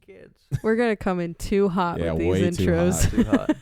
kids. We're going to come in too hot with these way intros. Too hot.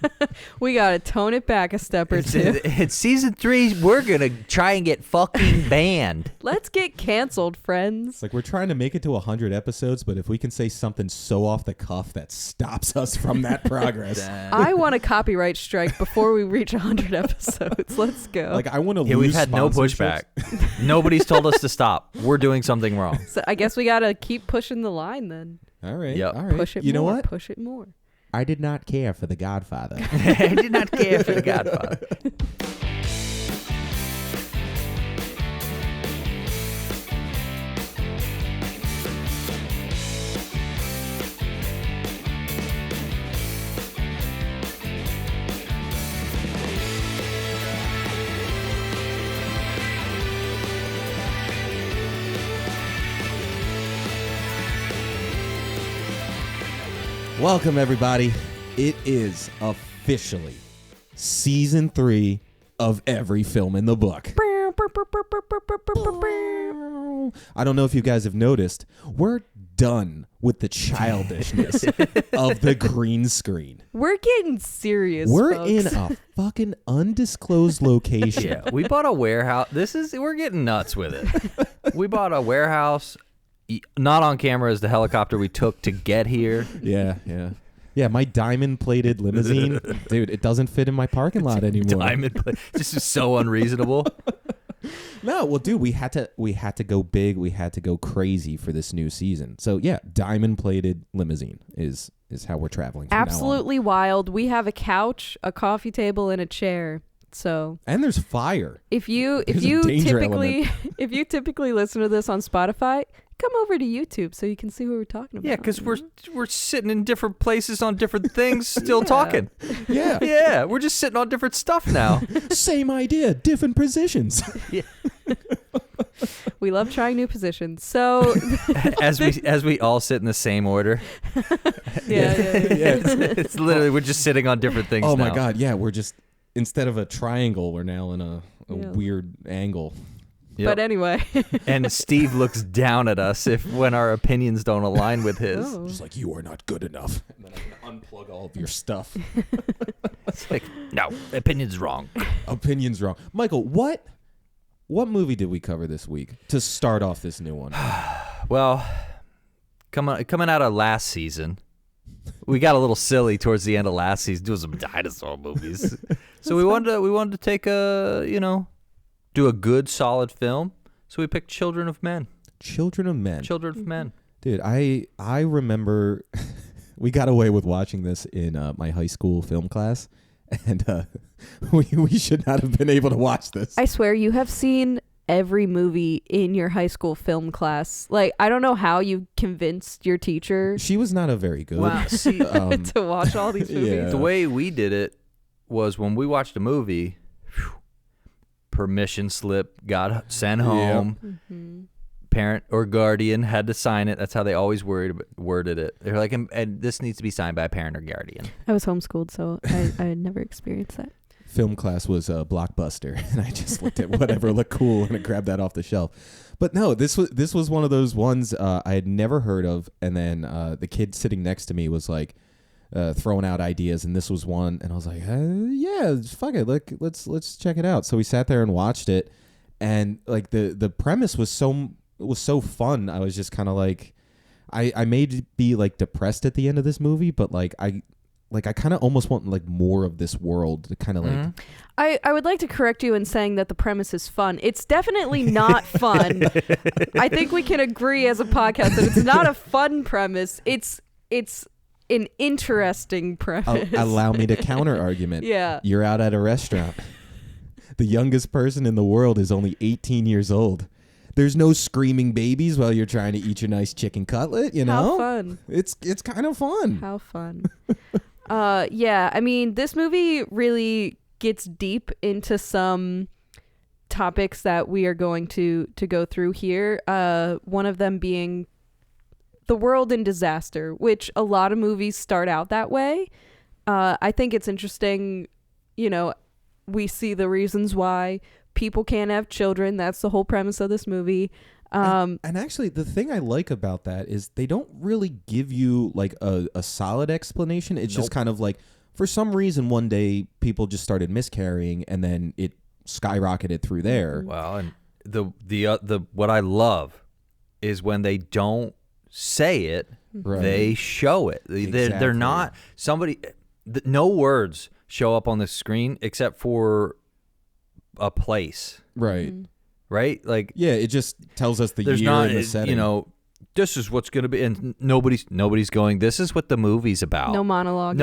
We got to tone it back a step or two. It's season 3. We're going to try and get fucking banned. Let's get canceled, friends. It's like we're trying to make it to 100 episodes, but if we can say something so off the cuff that stops us from that progress. I want a copyright strike before we reach 100 episodes. Let's go. Like, I want to lose We've had no sponsorships. pushback. Nobody's told us to stop. We're doing something wrong. So I guess we got to keep pushing the line then. All right. Yep. All right. Push it you know more. what? Push it more. I did not care for The Godfather. I did not care for The Godfather. Welcome, everybody. It is officially season 3 of Every Film in the Book. I don't know if you guys have noticed, we're done with the childishness of the green screen. We're getting serious, We're folks. in a fucking undisclosed location. Yeah, we bought a warehouse. We're getting nuts with it. We bought a warehouse. Not on camera is the helicopter we took to get here. Yeah, my diamond-plated limousine, dude, it doesn't fit in my parking lot anymore. This is so unreasonable. No, well, dude, we had to go big. We had to go crazy for this new season. So yeah, diamond-plated limousine is how we're traveling. From Absolutely now on. wild. We have a couch, a coffee table, and a chair. So And there's fire. if you There's a danger typically if you typically listen to this on Spotify, come over to YouTube so you can see what we're talking about. Yeah, because we're sitting in different places on different things, still talking. Yeah. Yeah, we're just sitting on different stuff now. Same idea, different positions. Yeah. We love trying new positions. So As we all sit in the same order. yeah. It's literally we're just sitting on different things. Oh now. my God, yeah, we're just instead of a triangle, we're now in a weird angle. Yep. But anyway. And Steve looks down at us when our opinions don't align with his. Oh. Just like, you are not good enough. And then I can unplug all of your stuff. It's like, no, opinion's wrong. Opinion's wrong. Michael, what movie did we cover this week to start off this new one? Well, coming out of last season, we got a little silly towards the end of last season doing some dinosaur movies. So we wanted to take do a good solid film. So we picked Children of Men. Children of Men. Children of Men. Dude, I remember we got away with watching this in my high school film class, and we should not have been able to watch this. I swear you have seen every movie in your high school film class. Like, I don't know how you convinced your teacher She was not a very good. Wow, see, to watch all these movies. Yeah. the way we did it was when we watched a movie, permission slip got sent home. Mhm. Parent or guardian had to sign it. That's how they always worded it. They're like, and this needs to be signed by a parent or guardian. I was homeschooled, so I had never experienced that. Film class was a Blockbuster, and I just looked at whatever looked cool and I grabbed that off the shelf. But no, this was one of those ones I had never heard of, and then the kid sitting next to me was like throwing out ideas, and this was one, and I was like, yeah, fuck it, let's check it out. So we sat there and watched it, and like the premise was so fun. I was just kind of like, I may be like depressed at the end of this movie, but like I kind of almost want like more of this world to kind of like. I would like to correct you in saying that the premise is fun. It's definitely not fun. I think we can agree as a podcast that it's not a fun premise. It's an interesting premise. Allow me to counter argument. Yeah. You're out at a restaurant. The youngest person in the world is only 18 years old. There's no screaming babies while you're trying to eat your nice chicken cutlet, you know? How fun. It's kind of fun. How fun. Yeah, I mean, this movie really gets deep into some topics that we are going to go through here. One of them being the world in disaster, which a lot of movies start out that way. I think it's interesting, we see the reasons why people can't have children. That's the whole premise of this movie. And actually, the thing I like about that is they don't really give you like a solid explanation. It's just kind of like, for some reason, one day people just started miscarrying, and then it skyrocketed through there. Well, and the what I love is when they don't say it, they show it. They're not no words show up on the screen except for a place. Right. Right? Like, yeah, it just tells us the year and the setting. You know, this is what's going to be, and nobody's going, this is what the movie's about. No monologue.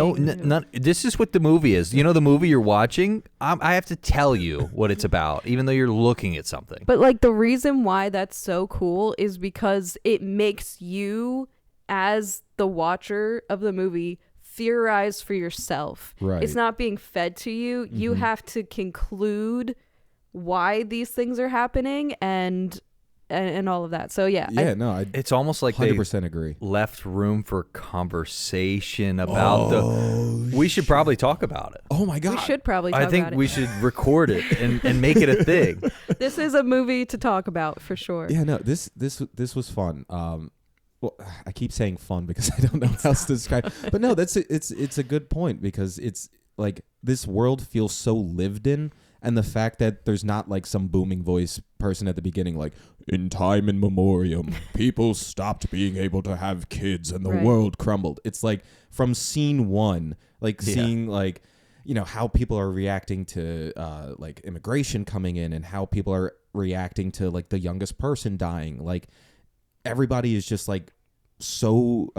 This is what the movie is. You know, the movie you're watching, I have to tell you what it's about, even though you're looking at something. But like, the reason why that's so cool is because it makes you, as the watcher of the movie, theorize for yourself. Right. It's not being fed to you. You have to conclude why these things are happening and all of that. So yeah. It's almost like 100% agree. Left room for conversation about we should probably talk about it. Oh my God. We should probably talk about it. I think we should record it and make it a thing. This is a movie to talk about for sure. Yeah, no, this was fun. Well, I keep saying fun because I don't know how else to describe it. But no, it's a good point, because it's like this world feels so lived in. And the fact that there's not like some booming voice person at the beginning, like, in time in memoriam, people stopped being able to have kids and the world crumbled. It's like from scene one, like seeing like, you know, how people are reacting to like immigration coming in, and how people are reacting to like the youngest person dying. Like, everybody is just like so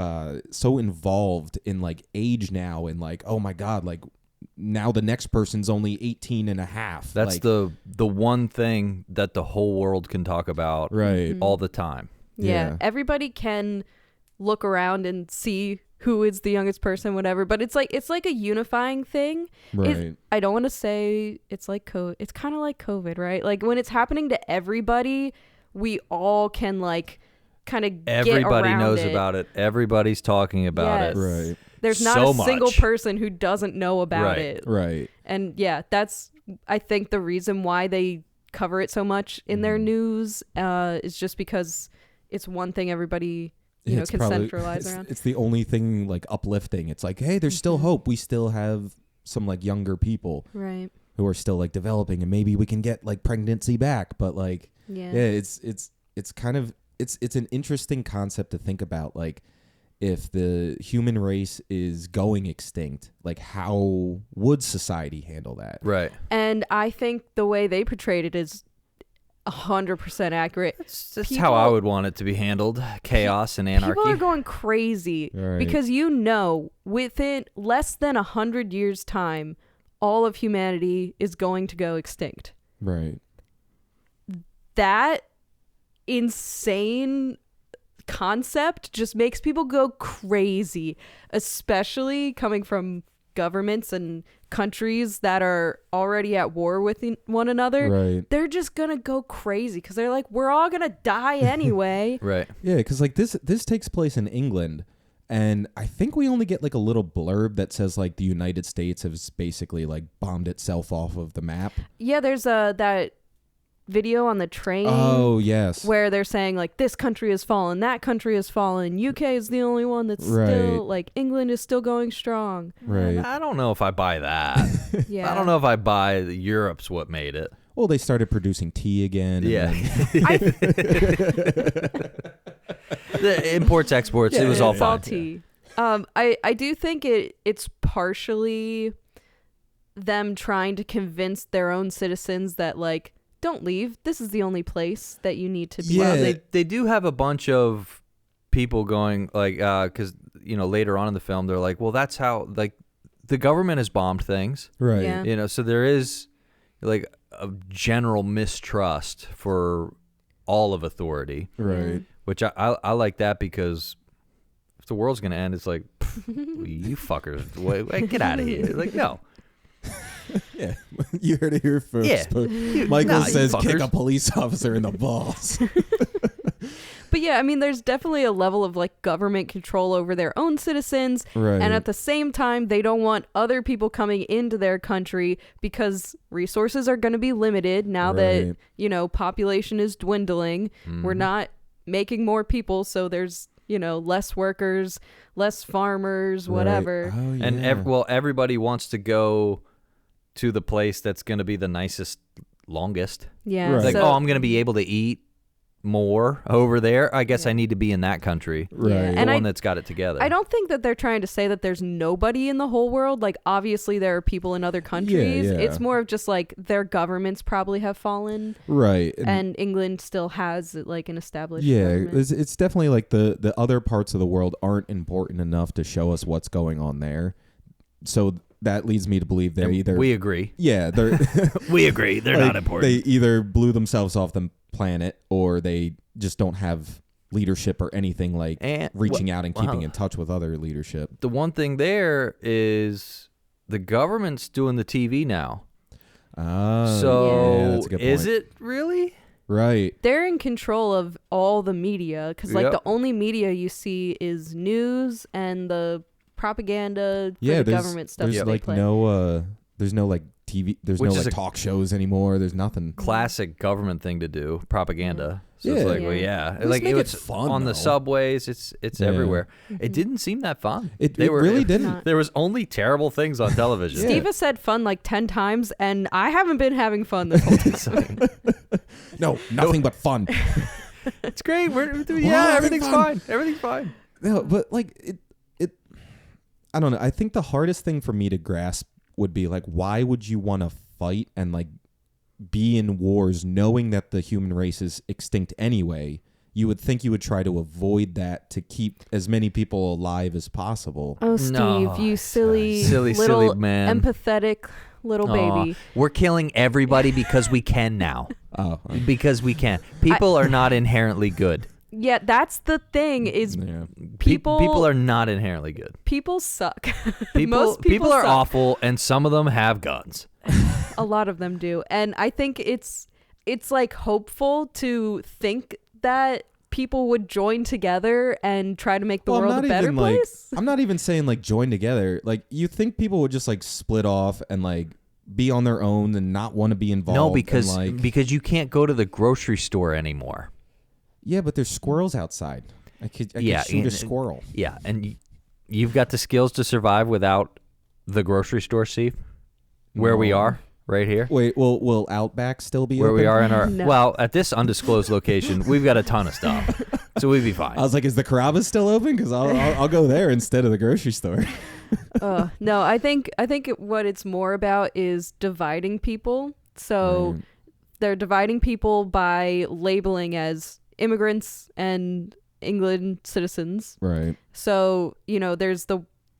involved in like age now, and like, oh my God, like, now the next person's only 18 and a half. That's like, the one thing that the whole world can talk about all the time. Yeah. Everybody can look around and see who is the youngest person, whatever, but it's like a unifying thing. Right. I don't want to say it's like it's kind of like COVID, right? Like, when it's happening to everybody, we all can like kind of everybody knows about it. Everybody's talking about it. Right. There's not a single person who doesn't know about it. Right. And yeah, that's, I think, the reason why they cover it so much in their news is just because it's one thing everybody can centralize around. It's the only thing like uplifting. It's like, hey, there's still hope. We still have some like younger people who are still like developing, and maybe we can get like pregnancy back. But like, it's kind of it's an interesting concept to think about. Like, if the human race is going extinct, like, how would society handle that? Right. And I think the way they portrayed it is 100% accurate. That's how I would want it to be handled. Chaos and anarchy. People are going crazy because, within less than 100 years' time, all of humanity is going to go extinct. Right. That insane concept just makes people go crazy, especially coming from governments and countries that are already at war with one another. Right. They're just gonna go crazy because they're like, we're all gonna die anyway. Right. Yeah, because like this takes place in England, and I think we only get like a little blurb that says like the United States has basically like bombed itself off of the map. Yeah, there's that video on the train. Oh, yes. Where they're saying like, this country has fallen, that country has fallen, UK is the only one that's still like, England is still going strong. Right. I don't know if I buy that. Yeah. I don't know if I buy Europe's what made it. Well, they started producing tea again. Yeah. The imports, exports, it was all it's fine. all tea. I do think it's partially them trying to convince their own citizens that like, don't leave. This is the only place that you need to be. Yeah, well, they do have a bunch of people going like, because later on in the film they're like, well, that's how like the government has bombed things, right? Yeah. So there is like a general mistrust for all of authority, right? Which I like that, because if the world's gonna end, it's like, you fuckers, wait, get out of here. Like, no. Yeah, you heard it here first. Yeah. Michael says kick a police officer in the balls. But yeah, I mean, there's definitely a level of like government control over their own citizens. Right. And at the same time, they don't want other people coming into their country because resources are going to be limited now that, population is dwindling. We're not making more people. So there's, less workers, less farmers, whatever. Oh, yeah. And everybody wants to go to the place that's going to be the nicest, longest. Yeah. Right. Like, so, I'm going to be able to eat more over there. I guess I need to be in that country. Right. Yeah. The And one that's got it together. I don't think that they're trying to say that there's nobody in the whole world. Like, obviously, there are people in other countries. Yeah. It's more of just like their governments probably have fallen. Right. And England still has like an established Yeah, government. it's definitely like the other parts of the world aren't important enough to show us what's going on there. So that leads me to believe they're And either... we agree. Yeah, they're... We agree. They're like, not important. They either blew themselves off the planet or they just don't have leadership or anything like reaching out and keeping in touch with other leadership. The one thing there is the government's doing the TV now. So yeah, that's a good point. Is it really? Right. They're in control of all the media because like Yep. the only media you see is news and the propaganda for the government stuff. There's that they like play. there's no like TV, there's Which no is like a talk shows anymore. There's nothing. Classic government thing to do, propaganda. So it's Yeah. like, well, Yeah. yeah, Let's like make it it's fun, on the though. subways. It's Yeah. everywhere. Mm-hmm. It didn't seem that fun. It really didn't. There was only terrible things on television. Steve has said fun like 10 times, and I haven't been having fun this whole time. No, nothing but fun. It's great. We're having everything's fun. fine. Everything's fine. No, but like it I don't know. I think the hardest thing for me to grasp would be like, why would you want to fight and like be in wars knowing that the human race is extinct anyway? You would think you would try to avoid that to keep as many people alive as possible. Oh, Steve, No, you silly, silly little man. empathetic little baby. We're killing everybody because we can now. Oh, Because we can. People are not inherently good. Yeah, that's the thing is yeah. people are not inherently good. people suck. People Most people are suck. awful, and some of them have guns. A lot of them do. And I think it's like hopeful to think that people would join together and try to make the world a better place. I'm not even saying like join together. Like you think people would just like split off and like be on their own and not want to be involved. No, and, because you can't go to the grocery store anymore. yeah, but there's squirrels outside. I could shoot a squirrel. Yeah, and you've got the skills to survive without the grocery store, Steve. Where we No. are, right here. Wait, will Outback still be Where open? we are in our No. well, at this undisclosed location, we've got a ton of stuff, so we'd be fine. I was like, is the Carrabba's still open? Because I'll go there instead of the grocery store. No, I think what it's more about is dividing people. So Right. they're dividing people by labeling as immigrants and England citizens. Right. So, there's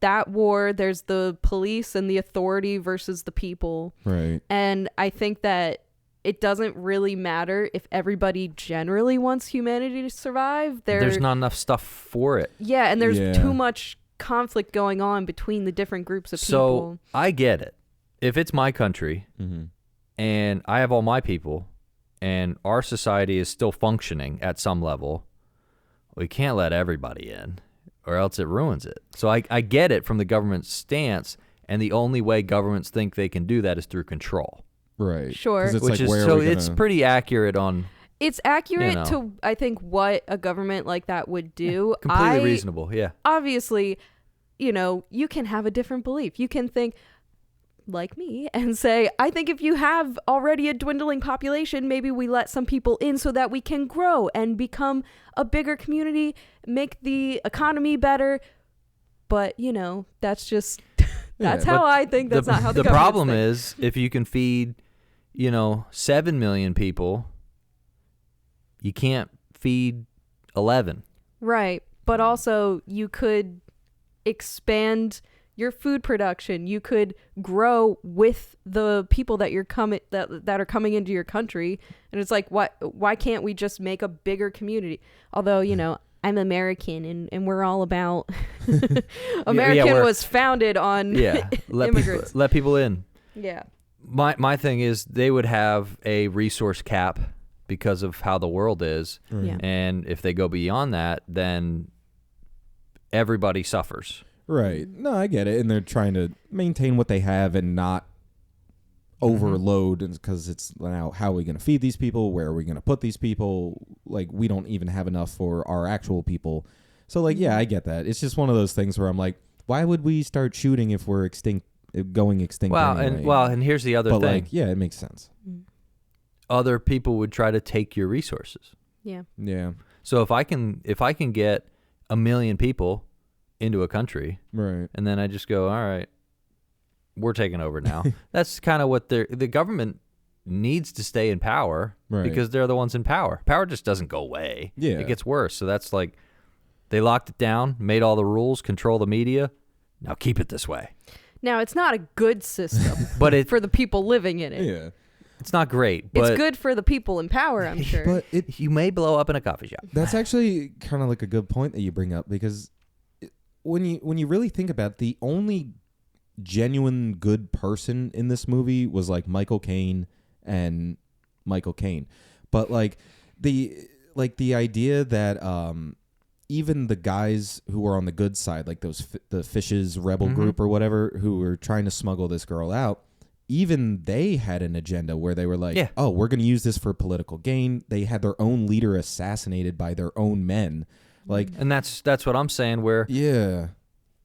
that war, there's the police and the authority versus the people. Right. And I think that it doesn't really matter if everybody generally wants humanity to survive. There's not enough stuff for it. Yeah, and there's Yeah. too much conflict going on between the different groups of So people. I get it. If it's my country Mm-hmm. and I have all my people and our society is still functioning at some level, we can't let everybody in or else it ruins it. So I get it from the government's stance, and the only way governments think they can do that is through control. Right. Sure. 'Cause it's Which like, is where are so we it's gonna- pretty accurate on It's accurate know. to, I think, what a government like that would do. completely reasonable. Yeah. Obviously, you can have a different belief. You can think like me and say, I think if you have already a dwindling population, maybe we let some people in so that we can grow and become a bigger community, make the economy better. But, that's just, that's Yeah, how but I think. That's not how the the problem governments think. is if you can feed 7 million people, you can't feed 11. Right. But also you could expand your food production. You could grow with the people that you're coming that are coming into your country. And it's like, why can't we just make a bigger community? Although, I'm American and we're all about American was founded on Yeah. immigrants. Let people in. Yeah. My thing is they would have a resource cap because of how the world is. Right. Yeah. And if they go beyond that, then everybody suffers. Right. No, I get it. And they're trying to maintain what they have and not overload, because it's now, how are we going to feed these people? Where are we going to put these people? Like, we don't even have enough for our actual people. So, like, yeah, I get that. It's just one of those things where I'm like, why would we start shooting if we're going extinct anyway? And here's the other But, thing. like, yeah, it makes sense. Other people would try to take your resources. Yeah. Yeah. So if I can get 1 million people into a country, Right. and then I just go, all right, we're taking over now. That's kind of what the government needs to stay in power, Right. because they're the ones in power. Power just doesn't go away. Yeah. It gets worse. So that's like, they locked it down, made all the rules, control the media. Now keep it this way. Now, it's not a good system But for the people living in it. Yeah. it's not great. But It's good for the people in power, I'm sure. But you may blow up in a coffee shop. that's actually kind of like a good point that you bring up, because when you really think about it, the only genuine good person in this movie was like Michael Caine. But like the idea that even the guys who were on the good side, like the Fish's rebel group or whatever, who were trying to smuggle this girl out, even they had an agenda where they were like, Yeah. oh, we're going to use this for political gain. They had their own leader assassinated by their own men. Like, And that's what I'm saying, where yeah,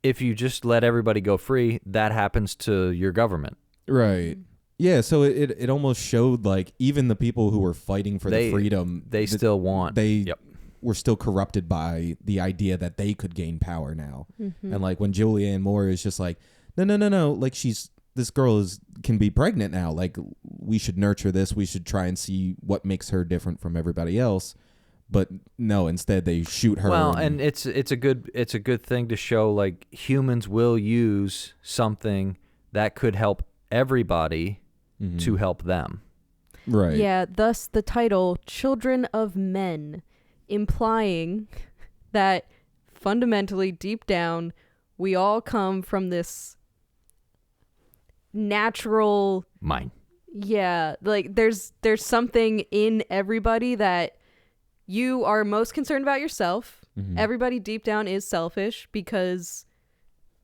if you just let everybody go free, that happens to your government. right. Yeah, so it almost showed like even the people who were fighting for the freedom, They still want. they Yep. were still corrupted by the idea that they could gain power now. And like when Julianne Moore is just like, no, like this girl can be pregnant now. Like, we should nurture this. We should try and see what makes her different from everybody else. But no, instead they shoot her. Well, and it's a good thing to show, like, humans will use something that could help everybody to help them. right. Yeah, thus the title Children of Men, implying that fundamentally deep down we all come from this natural, Mine. yeah, like there's something in everybody that you are most concerned about yourself. Everybody deep down is selfish because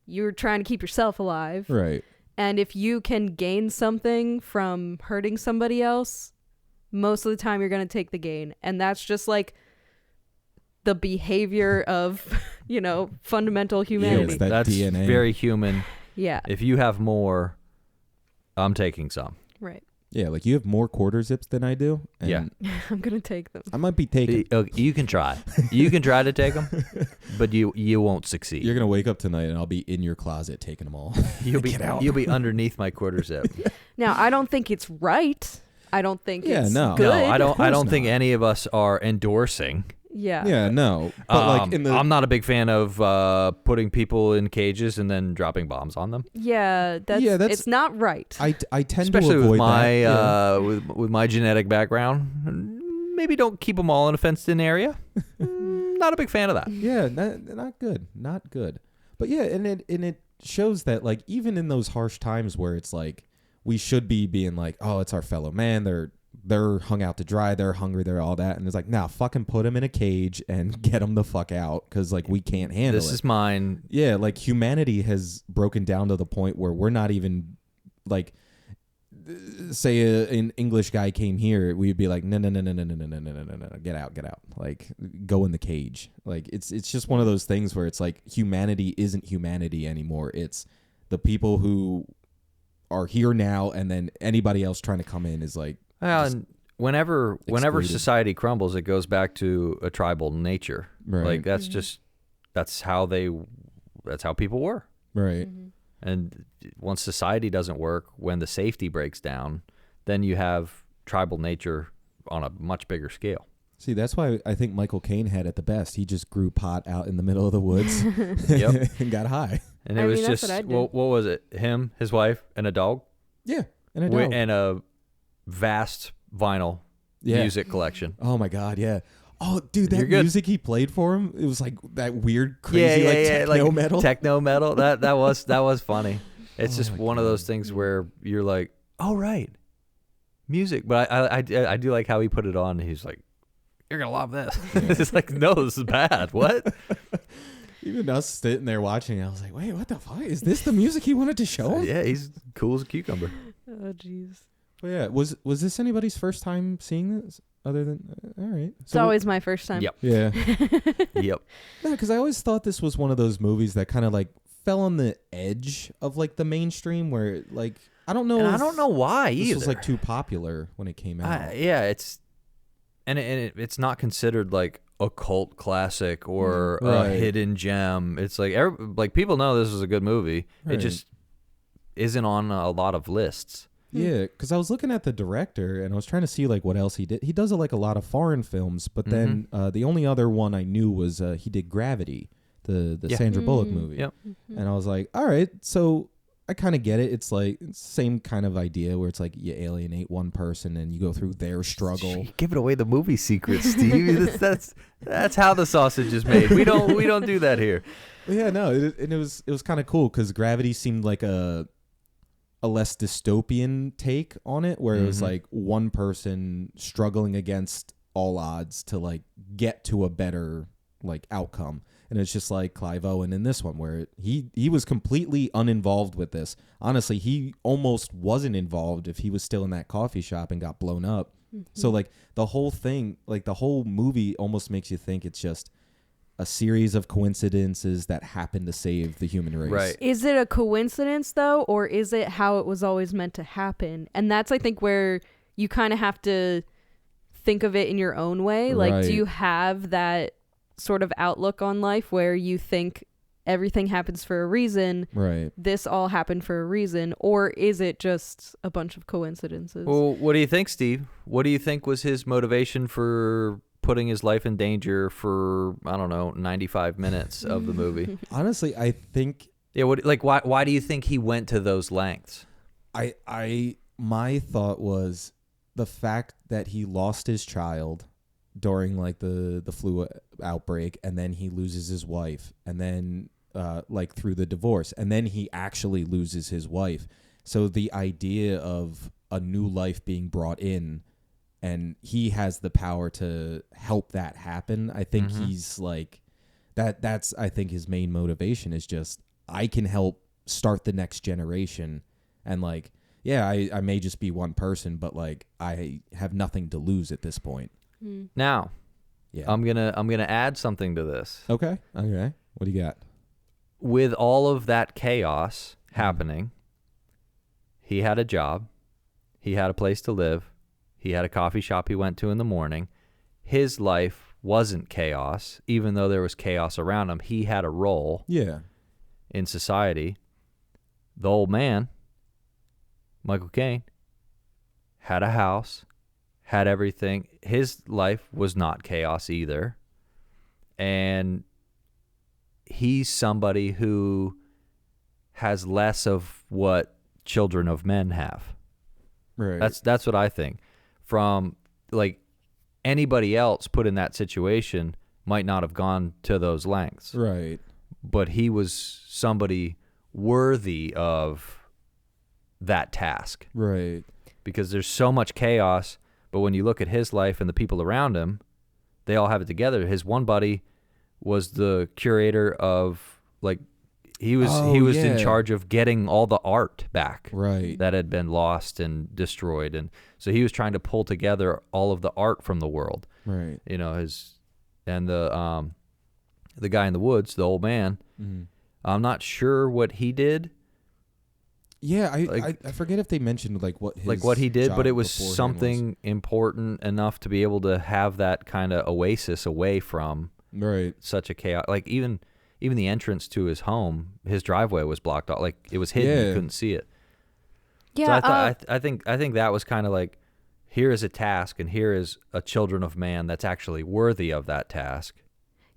you're trying to keep yourself alive. Right. And if you can gain something from hurting somebody else, most of the time you're going to take the gain. And that's just like the behavior of, fundamental humanity. it's that That's DNA. very human. Yeah. If you have more, I'm taking some. Right. Yeah, like you have more quarter zips than I do. And Yeah. I'm going to take them. I might be taking. You can try. You can try to take them, but you won't succeed. You're gonna wake up tonight and I'll be in your closet taking them all. You'll be underneath my quarter zip. Now, I don't think it's right. I don't think it's no. good. No, I don't course think not. any of us are endorsing. Yeah. Yeah, no. But like in the I'm not a big fan of putting people in cages and then dropping bombs on them. Yeah, that's it's not right. I tend Especially to avoid with my that. Yeah. with my genetic background. Maybe don't keep them all in a fenced-in area. Not a big fan of that. Yeah, not good. Not good. But yeah, and it shows that like even in those harsh times where it's like we should be being like, oh, it's our fellow man. They're hung out to dry. They're hungry. They're all that. And it's like, nah, fucking put them in a cage and get them the fuck out because like we can't handle it. This is mine. Yeah, like humanity has broken down to the point where we're not even like, say an English guy came here, we'd be like, no, get out, like go in the cage. Like it's just one of those things where it's like humanity isn't humanity anymore. It's the people who are here now, and then anybody else trying to come in is like. Well, and whenever excluded. society crumbles, it goes back to a tribal nature. Right. Like that's how people were. Right. And once society doesn't work, when the safety breaks down, then you have tribal nature on a much bigger scale. See, that's why I think Michael Caine had it the best. He just grew pot out in the middle of the woods Yep. and got high. And it I was mean, that's just, what I'd do. what was it? Him, his wife, and a dog? Yeah. And a dog. And a vast vinyl music collection. Oh, my God, yeah. Oh, dude, You're that good. music he played for him, it was like that weird, crazy, techno metal. Techno metal. That was funny. It's just one of those things where you're like, oh, right. music, but I do like how he put it on. He's like, "You're gonna love this." It's like, no, this is bad. What? Even us sitting there watching, I was like, "Wait, what the fuck? Is this the music he wanted to show him?" Yeah, he's cool as a cucumber. Oh, jeez. But yeah, was this anybody's first time seeing this? Other than all right, It's always my first time. Yep. yeah, Yep. no, because I always thought this was one of those movies that kind of like fell on the edge of like the mainstream, where like I don't know, And I don't know why this either. was like too popular when it came out. Yeah, it's it's not considered like a cult classic or a Right. hidden gem. It's like like people know this is a good movie. It Right. just isn't on a lot of lists. Yeah, because I was looking at the director and I was trying to see like what else he did. He does like a lot of foreign films, but then the only other one I knew was he did Gravity, the Yeah. Sandra Bullock movie. Yep. And I was like, all right, so I kind of get it. It's like it's the same kind of idea where it's like you alienate one person and you go through their struggle. You're giving away the movie secrets, Steve. that's how the sausage is made. We don't do that here. But yeah, no, it was kind of cool because Gravity seemed like a less dystopian take on it, where it was like one person struggling against all odds to like get to a better like outcome. And it's just like Clive Owen in this one, where he was completely uninvolved with this. Honestly, he almost wasn't involved if he was still in that coffee shop and got blown up. So like the whole thing, like the whole movie almost makes you think it's just a series of coincidences that happen to save the human race. Right. Is it a coincidence though, or is it how it was always meant to happen? And that's, I think, where you kind of have to think of it in your own way. Like, Right. do you have that sort of outlook on life where you think everything happens for a reason, Right. this all happened for a reason, or is it just a bunch of coincidences? Well, what do you think, Steve? What do you think was his motivation for putting his life in danger for, I don't know, 95 minutes of the movie? Honestly, I think Yeah, why do you think he went to those lengths? my thought was the fact that he lost his child during like the flu outbreak, and then he loses his wife, and then like through the divorce, and then he actually loses his wife. So the idea of a new life being brought in, and he has the power to help that happen. I think he's like that's I think his main motivation is just, I can help start the next generation. And like, yeah, I may just be one person, but like I have nothing to lose at this point. Now, Yeah. I'm gonna add something to this. Okay. What do you got? With all of that chaos happening, he had a job, he had a place to live, he had a coffee shop he went to in the morning. His life wasn't chaos, even though there was chaos around him. He had a role Yeah. in society. The old man, Michael Caine, had a house, had everything. His life was not chaos either. And he's somebody who has less of what children of men have. Right. That's what I think. From like anybody else put in that situation might not have gone to those lengths. right. But he was somebody worthy of that task, Right. because there's so much chaos. But when you look at his life and the people around him, they all have it together. His one buddy was the curator of, like, he was in charge of getting all the art back Right. that had been lost and destroyed. And so he was trying to pull together all of the art from the world. Right. You know, the guy in the woods, the old man, I'm not sure what he did, Yeah, Like- I forget if they mentioned like what he did, job but it was beforehand something important enough to be able to have that kind of oasis away from Right. such a chaos. Like even the entrance to his home, his driveway was blocked off. Like it was hidden, you Yeah. couldn't see it. Yeah, So I think that was kind of like, here is a task, and here is a children of man that's actually worthy of that task.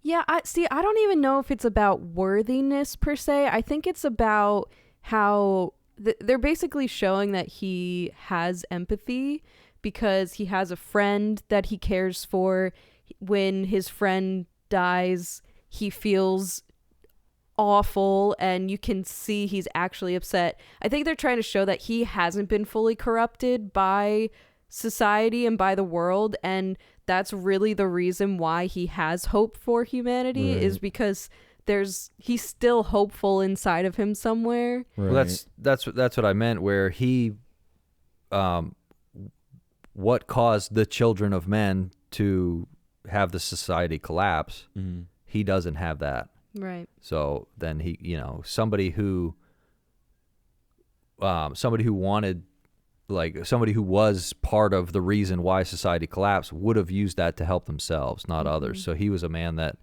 yeah. I don't even know if it's about worthiness per se. I think it's about how they're basically showing that he has empathy because he has a friend that he cares for. When his friend dies, he feels awful, and you can see he's actually upset. I think they're trying to show that he hasn't been fully corrupted by society and by the world, and that's really the reason why he has hope for humanity, is because he's still hopeful inside of him somewhere. Well, that's what I meant, where he what caused the children of men to have the society collapse. He doesn't have that. Right. So then he, somebody who wanted, like somebody who was part of the reason why society collapsed would have used that to help themselves, not others. So he was a man that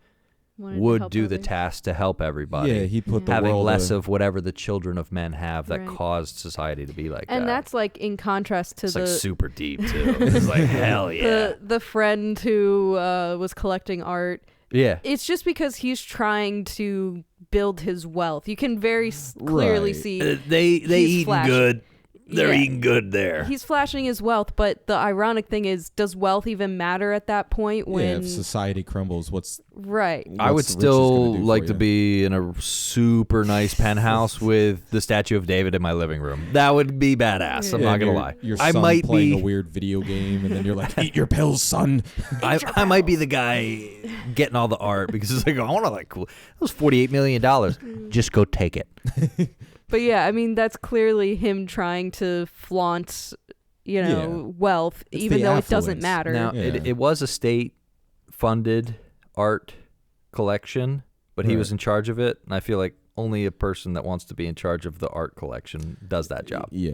would do the task to help everybody. Yeah, he put the having world less of whatever the children of men have that Right. caused society to be like that. And that's like in contrast to it's the like super deep too. It's like hell yeah. the friend who was collecting art. Yeah. It's just because he's trying to build his wealth. You can very clearly Right. see They eating flashing. good. They're Yeah. eating good there. He's flashing his wealth, but the ironic thing is, does wealth even matter at that point when if society crumbles, right? I would what's the riches still gonna do like for to you? be in a super nice penthouse with the statue of David in my living room. That would be badass. I'm Yeah, not gonna your- lie. Your I son might playing be. a weird video game, and then you're like, "Eat your pills, son." I might be the guy getting all the art because it's like I want to like cool. That was $48 million. Just go take it. But yeah, I mean that's clearly him trying to flaunt, wealth, It's even the though it doesn't affluence. matter. Now Yeah. it was a state-funded art collection, but he was in charge of it, and I feel like only a person that wants to be in charge of the art collection does that job. Yeah,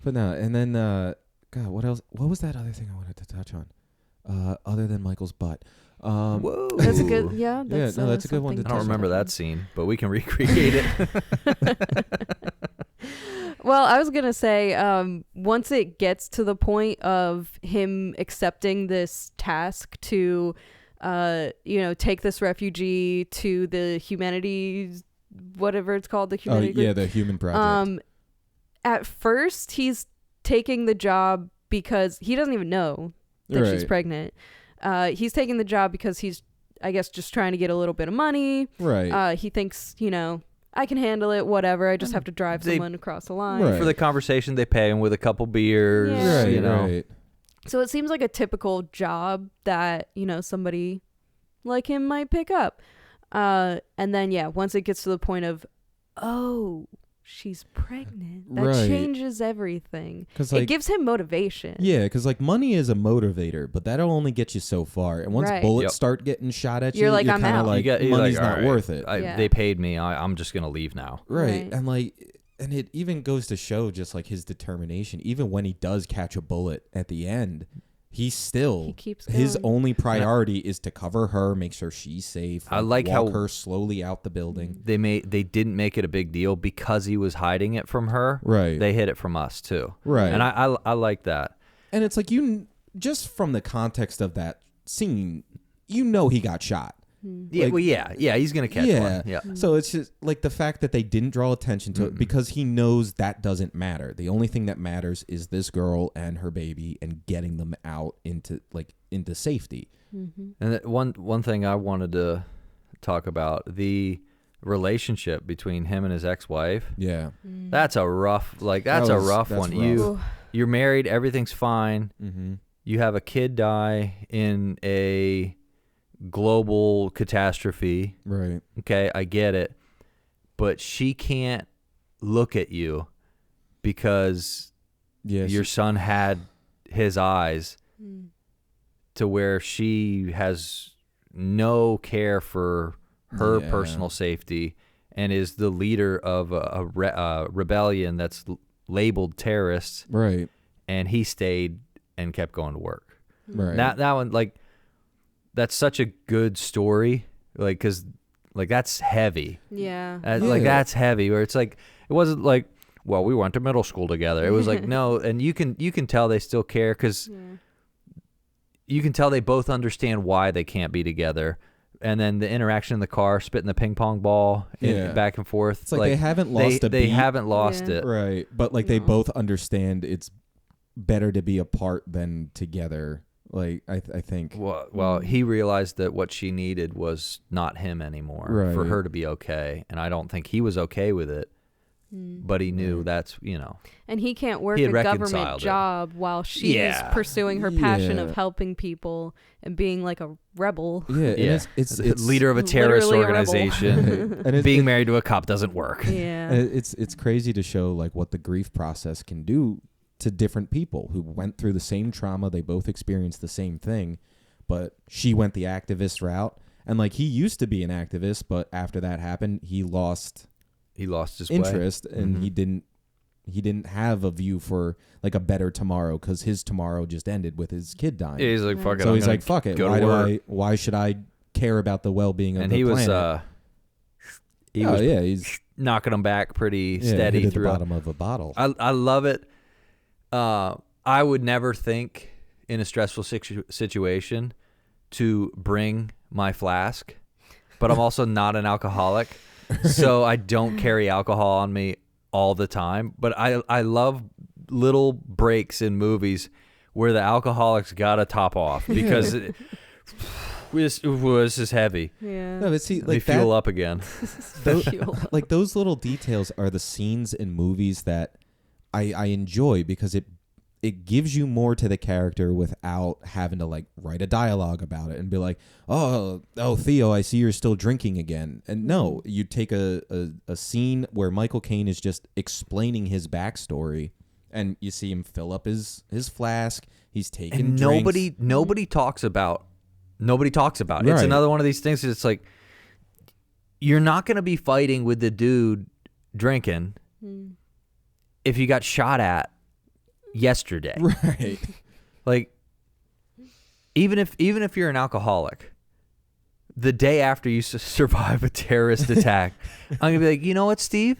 but no, and then God, what else? What was that other thing I wanted to touch on? Other than Michael's butt. Whoa, That's a good, yeah. That's, no, that's a good one to something I don't remember that scene, but we can recreate it. Well, I was gonna say, once it gets to the point of him accepting this task to, take this refugee to the humanities, whatever it's called, the Oh humanity group. yeah, the Human Project. At first, he's taking the job because he doesn't even know that she's Right. pregnant. He's taking the job because he's, I guess, just trying to get a little bit of money. Right. He thinks, I can handle it, whatever. I just have to drive someone across the line. Right. For the conversation, they pay him with a couple beers. Yeah. Right. Right. So it seems like a typical job that, somebody like him might pick up. And then, once it gets to the point of, oh, she's pregnant, that Right. changes everything. 'Cause, It gives him motivation. Yeah, because money is a motivator, but that'll only get you so far. And once Right. bullets Yep. start getting shot at you, You're like, I'm kinda out. like, you're money's like, not all right, worth it. Yeah. They paid me. I'm just gonna leave now. Right. Right. And it even goes to show just his determination. Even when he does catch a bullet at the end, he keeps his going. only priority is to cover her, make sure she's safe. I like walk how- her slowly out the building. They didn't make it a big deal because he was hiding it from her. Right. They hid it from us too. Right. And I like that. And it's like just from the context of that scene, he got shot. Yeah. Like- Well, yeah. He's gonna catch one. Yeah. So it's just like the fact that they didn't draw attention to it because he knows that doesn't matter. The only thing that matters is this girl and her baby and getting them out into safety. And one thing I wanted to talk about, the relationship between him and his ex-wife. Yeah. That's a rough rough That's one. rough. You're married, everything's fine. Mm-hmm. You have a kid die in a global catastrophe. Right. Okay, I get it. But she can't look at you because Yeah. your son had his eyes to where she has no care for her Yeah. personal safety and is the leader of a rebellion that's labeled terrorists, Right. and he stayed and kept going to work. Right. That one, that's such a good story, because that's heavy. Yeah. Like Yeah. that's heavy. Where it's like it wasn't like, well, we went to middle school together. It was like no, and you can tell they still care because you can tell they both understand why they can't be together. And then the interaction in the car, spitting the ping pong ball back and forth. It's like they haven't lost a They beat. haven't lost Yeah. it. Right. But they No. both understand it's better to be apart than together. I think. Well, he realized that what she needed was not him anymore for Right. her to be okay, and I don't think he was okay with it. but he knew that's, And he can't work He a had government reconciled it. job while she's Yeah. pursuing her passion Yeah. of helping people and being like a rebel. Yeah, and Yeah. it's leader of a terrorist literally a rebel. organization. and Being married to a cop doesn't work. Yeah. it's crazy to show like what the grief process can do to different people who went through the same trauma. They both experienced the same thing, but she went the activist route, and like he used to be an activist, but after that happened, he lost his interest, way. and he didn't have a view for like a better tomorrow, because his tomorrow just ended with his kid dying. Yeah, he's like, fuck it. So I'm he's gonna like, fuck it. go to work. Why should I care about the well-being of And the he was planet? he's knocking them back pretty steady hit at the throughout. bottom of a bottle. I love it. I would never think in a stressful situation to bring my flask, but I'm also not an alcoholic, so I don't carry alcohol on me all the time. But I love little breaks in movies where the alcoholics gotta top off because this is heavy. Yeah. No, but see, Let me like fuel up again. like those little details are the scenes in movies that I enjoy, because it gives you more to the character without having to like write a dialogue about it and be like, oh Theo, I see you're still drinking again. And no, you take a scene where Michael Caine is just explaining his backstory, and you see him fill up his flask. He's taking And drinks. nobody talks about it. It's Right. another one of these things. It's like, you're not going to be fighting with the dude drinking if you got shot at yesterday. Right. Like, even if you're an alcoholic, the day after you survive a terrorist attack, I'm gonna be like, you know what, Steve?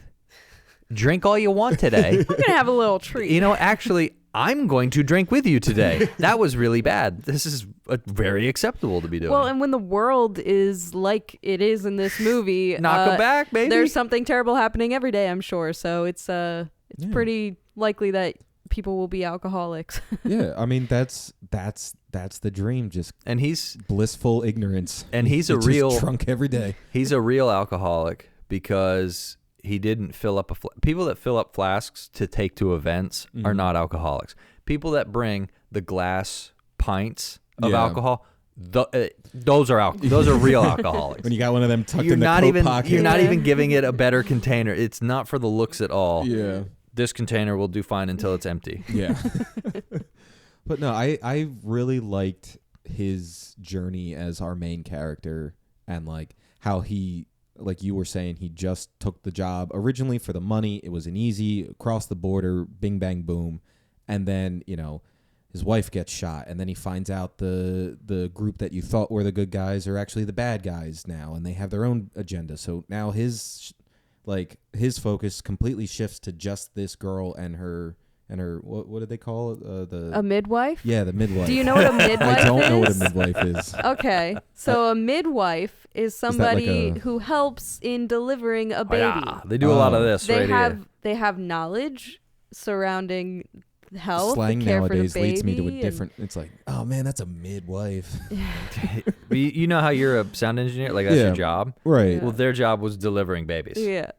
Drink all you want today. I'm going to have a little treat. Actually, I'm going to drink with you today. That was really bad. This is very acceptable to be doing. Well, and when the world is like it is in this movie, knock them back, baby. there's something terrible happening every day, I'm sure. So it's pretty likely that people will be alcoholics. Yeah, I mean that's the dream, just and he's blissful ignorance. And he's Just a real drunk every day. He's a real alcoholic because he didn't fill up people that fill up flasks to take to events are not alcoholics. People that bring the glass pints of alcohol, those are real alcoholics. When you got one of them tucked You're in the not coat even pocket. you're not even giving it a better container. It's not for the looks at all. Yeah. This container will do fine until it's empty. Yeah. But no, I really liked his journey as our main character, and like how he, like you were saying, he just took the job originally for the money. It was an easy across the border, bing bang boom, and then his wife gets shot, and then he finds out the group that you thought were the good guys are actually the bad guys now, and they have their own agenda. So now his focus completely shifts to just this girl and her what did they call it? A midwife? Yeah, the midwife. Do you know what a midwife is? I don't know what a midwife is. Okay. So a midwife is somebody like a- who helps in delivering a Oh, baby. yeah. They do a lot of this They right have here. they have knowledge surrounding health, Slang the care nowadays for the leads me to a baby, different. It's like, oh man, that's a midwife. You know how you're a sound engineer? Like, that's Yeah. your job? Right. Well, their job was delivering babies. Yeah.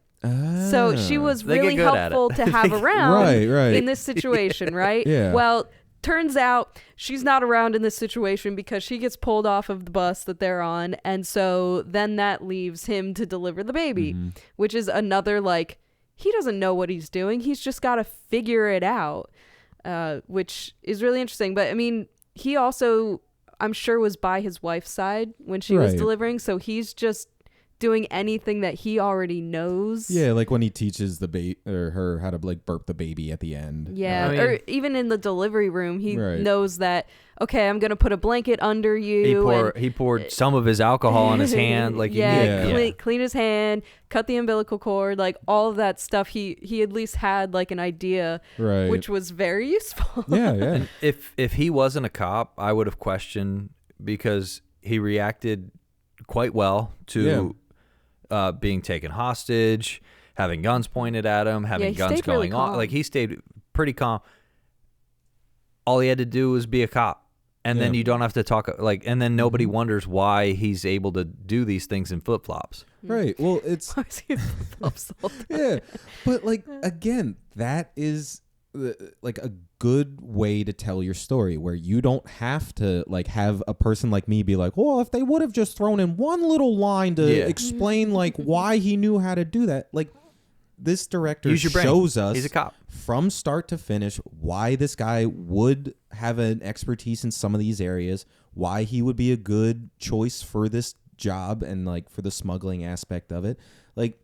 So she was They get really good at it. helpful to have around Right. in this situation, right? Yeah. Well, turns out she's not around in this situation because she gets pulled off of the bus that they're on, and so then that leaves him to deliver the baby, which is another, like, he doesn't know what he's doing. He's just got to figure it out, which is really interesting. But I mean, he also, I'm sure, was by his wife's side when she was Right. delivering, so he's just doing anything that he already knows. Yeah, like when he teaches the baby or her how to like burp the baby at the end. Yeah, I mean- or even in the delivery room, he Right. knows that, okay, I'm going to put a blanket under you. He poured some of his alcohol on his hand. Like, you yeah, need, clean his hand, cut the umbilical cord, like all of that stuff. He at least had like an idea, Right. which was very useful. Yeah, yeah. And if he wasn't a cop, I would have questioned, because he reacted quite well to being taken hostage, having guns pointed at him, having he guns stayed really going off. calm. Like, he stayed pretty calm. All he had to do was be a cop. And then you don't have to talk and then nobody wonders why he's able to do these things in flip-flops. Right. Well, it's Why is he in flip-flops all the time? yeah, but like again, that is like a good way to tell your story, where you don't have to like have a person like me be like, well, if they would have just thrown in one little line to explain like why he knew how to do that, like this director shows us he's a cop from start to finish why this guy would have an expertise in some of these areas, why he would be a good choice for this job and like for the smuggling aspect of it. Like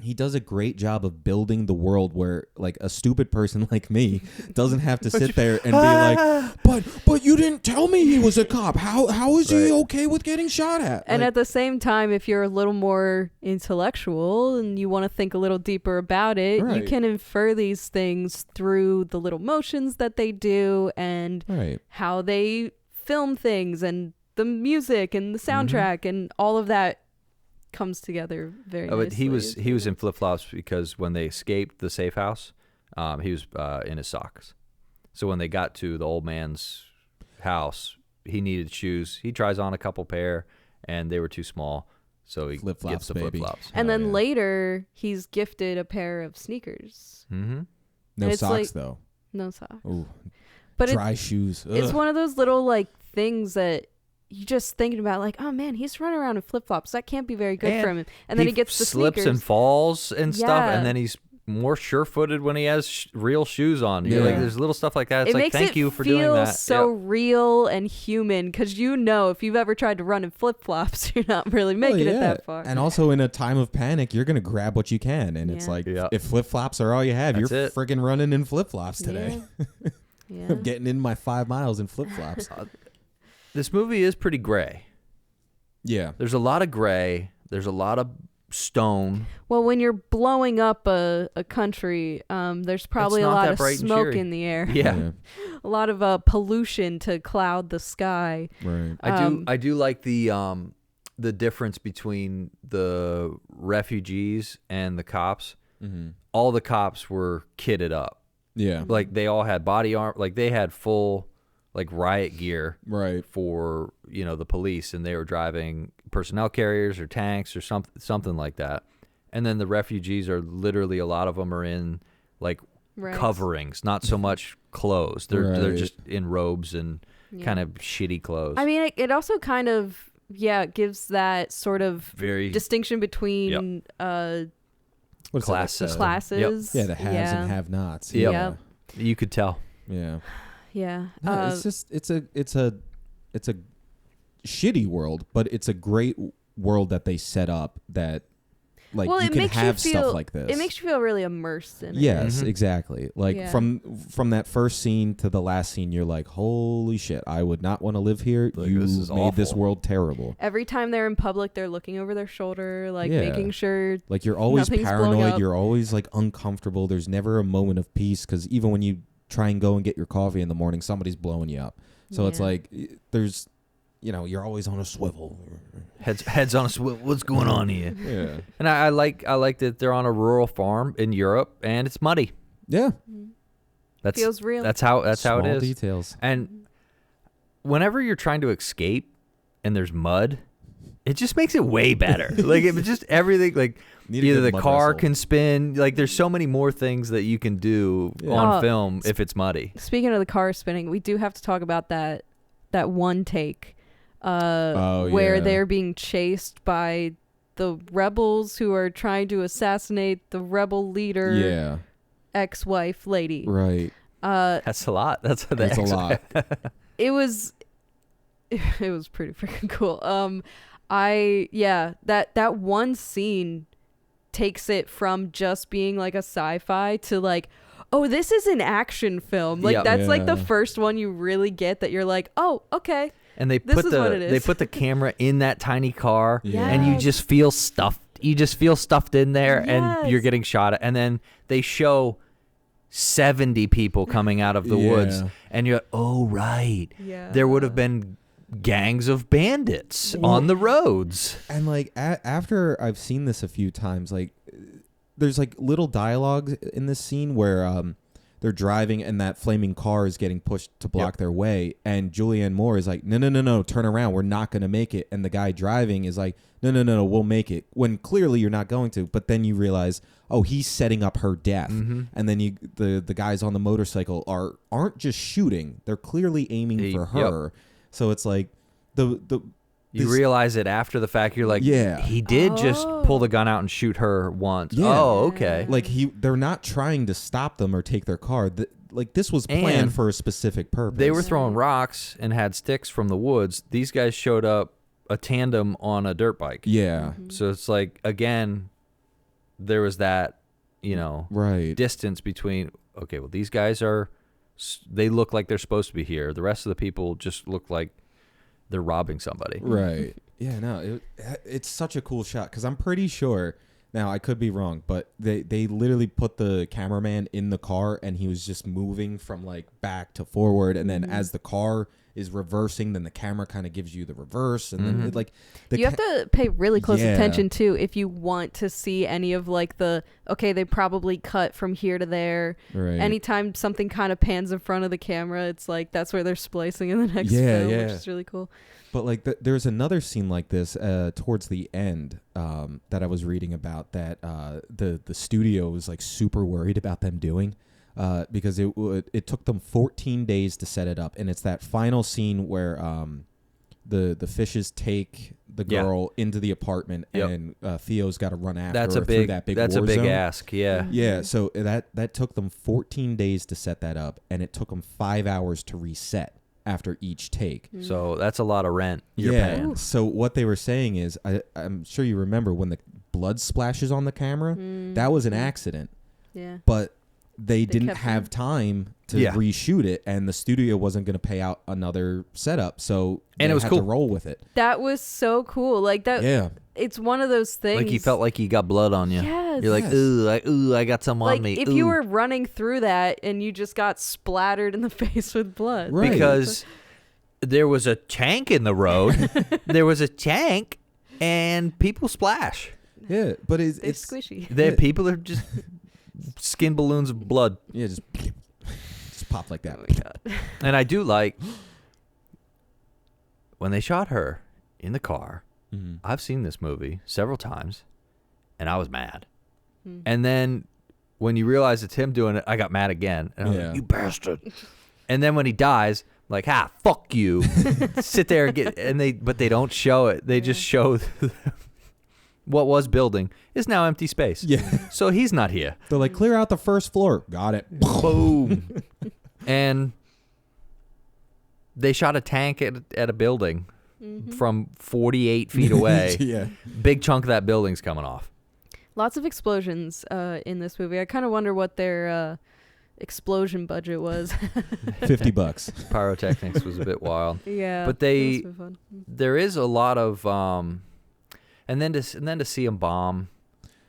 he does a great job of building the world where like a stupid person like me doesn't have to sit there and be like, but you didn't tell me he was a cop. How is he okay with getting shot at? And at the same time, if you're a little more intellectual and you want to think a little deeper about it, you can infer these things through the little motions that they do and how they film things and the music and the soundtrack and all of that comes together very nicely. But he was in flip-flops because when they escaped the safe house, he was in his socks. So when they got to the old man's house, he needed shoes. He tries on a couple pair, and they were too small, so he gets the flip-flops. And then later, he's gifted a pair of sneakers. Mm-hmm. No socks, though. No socks. Ooh, but dry shoes. It's one of those little like things that you just thinking about, like, oh man, he's running around in flip-flops. That can't be very good for him. And then he gets the slips sneakers and falls and stuff, and then he's more sure-footed when he has real shoes on. You're like, there's little stuff like that. It's like, thank you for doing that. It makes it feel so real and human, because you know if you've ever tried to run in flip-flops, you're not really making it that far. And also in a time of panic, you're going to grab what you can. And it's like, if flip-flops are all you have, you're friggin' running in flip-flops today. I'm getting in my 5 miles in flip-flops. This movie is pretty gray. Yeah. There's a lot of gray. There's a lot of stone. Well, when you're blowing up a country, there's probably a lot of smoke in the air. Yeah. A lot of pollution to cloud the sky. Right. I do like the difference between the refugees and the cops. Mm-hmm. All the cops were kitted up. Yeah. Like they all had body armor. Like they had full like riot gear for the police, and they were driving personnel carriers or tanks or something like that. And then the refugees are literally, a lot of them are in like coverings, not so much clothes. They're just in robes and kind of shitty clothes. I mean, it also kind of gives that sort of very distinction between classes. Yeah, the haves and have-nots. Yeah, you could tell. Yeah. Yeah. No, it's just it's a shitty world, but it's a great world that they set up that like you can have stuff like this. It makes you feel really immersed in it. Yes, exactly. Like from that first scene to the last scene, you're like, holy shit, I would not want to live here. Like, you made this world terrible. Every time they're in public, they're looking over their shoulder, like making sure like you're always paranoid, you're always like uncomfortable. There's never a moment of peace, because even when you try and go and get your coffee in the morning, somebody's blowing you up. So it's like there's you're always on a swivel. Heads on a swivel. What's going on here? Yeah. And I like that they're on a rural farm in Europe and it's muddy. Yeah. That feels real. That's how it is. Small details. And whenever you're trying to escape and there's mud, it just makes it way better. Like it just everything, like either the car can spin, like there's so many more things that you can do on film if it's muddy. Speaking of the car spinning, we do have to talk about that one take where they're being chased by the rebels who are trying to assassinate the rebel leader ex-wife lady. Right. That's a lot. That's a lot. It was pretty freaking cool. That one scene takes it from just being like a sci-fi to like, oh, this is an action film. Like that's like the first one you really get that you're like, oh, okay. And they put the camera in that tiny car, and you just feel stuffed. You just feel stuffed in there, and you're getting shot at. And then they show 70 people coming out of the woods, and you're like, oh right, there would have been gangs of bandits on the roads. And like after I've seen this a few times, like there's like little dialogue in this scene where they're driving and that flaming car is getting pushed to block their way, and Julianne Moore is like, no, turn around, we're not going to make it, and the guy driving is like, no, we'll make it, when clearly you're not going to. But then you realize, oh, he's setting up her death. And then the guys on the motorcycle aren't just shooting, they're clearly aiming for her. So it's like you realize it after the fact. You're like, he did just pull the gun out and shoot her once. Oh, okay. Like they're not trying to stop them or take their car. Like this was planned And for a specific purpose. They were throwing rocks and had sticks from the woods. These guys showed up a tandem on a dirt bike. Yeah. So it's like, again, there was that, distance between, okay, well, these guys they look like they're supposed to be here. The rest of the people just look like they're robbing somebody. Right. Yeah, no, it's such a cool shot, because I'm pretty sure, now I could be wrong, but they literally put the cameraman in the car and he was just moving from like back to forward, and then as the car is reversing, then the camera kind of gives you the reverse, and then you have to pay really close attention too if you want to see any of like they probably cut from here to there. Right. Anytime something kind of pans in front of the camera, it's like that's where they're splicing in the next film, which is really cool. But like there's another scene like this towards the end that I was reading about, that the studio was like super worried about them doing. Because it took them 14 days to set it up, and it's that final scene where the fishes take the girl into the apartment, and Theo's got to run after her through that big war zone. That's a big ask, yeah. Yeah, so that took them 14 days to set that up, and it took them 5 hours to reset after each take. So that's a lot of rent you're paying. Ooh. So what they were saying is, I'm sure you remember when the blood splashes on the camera, that was an accident. Yeah. But they didn't have time to reshoot it, and the studio wasn't going to pay out another setup, so it was had cool to roll with it. That was so cool. Like that. Yeah. It's one of those things. Like you felt like you got blood on you. Yes. You're like, ooh, I got some on me. If you were running through that and you just got splattered in the face with blood. Right. Because there was a tank in the road. There was a tank, and people splash. Yeah, but it's squishy. People are just skin balloons of blood. Yeah, just pop like that. Oh my God. And I do like when they shot her in the car. I've seen this movie several times, and I was mad. And then when you realize it's him doing it, I got mad again. And I'm like, you bastard. And then when he dies, I'm like, fuck you. Sit there and but they don't show it. They just show what was building is now empty space. Yeah. So he's not here. They're like, clear out the first floor. Got it. Boom. And they shot a tank at a building from 48 feet away. Yeah. Big chunk of that building's coming off. Lots of explosions in this movie. I kind of wonder what their explosion budget was. $50. Pyrotechnics was a bit wild. Yeah. But there is a lot of and then to see them bomb.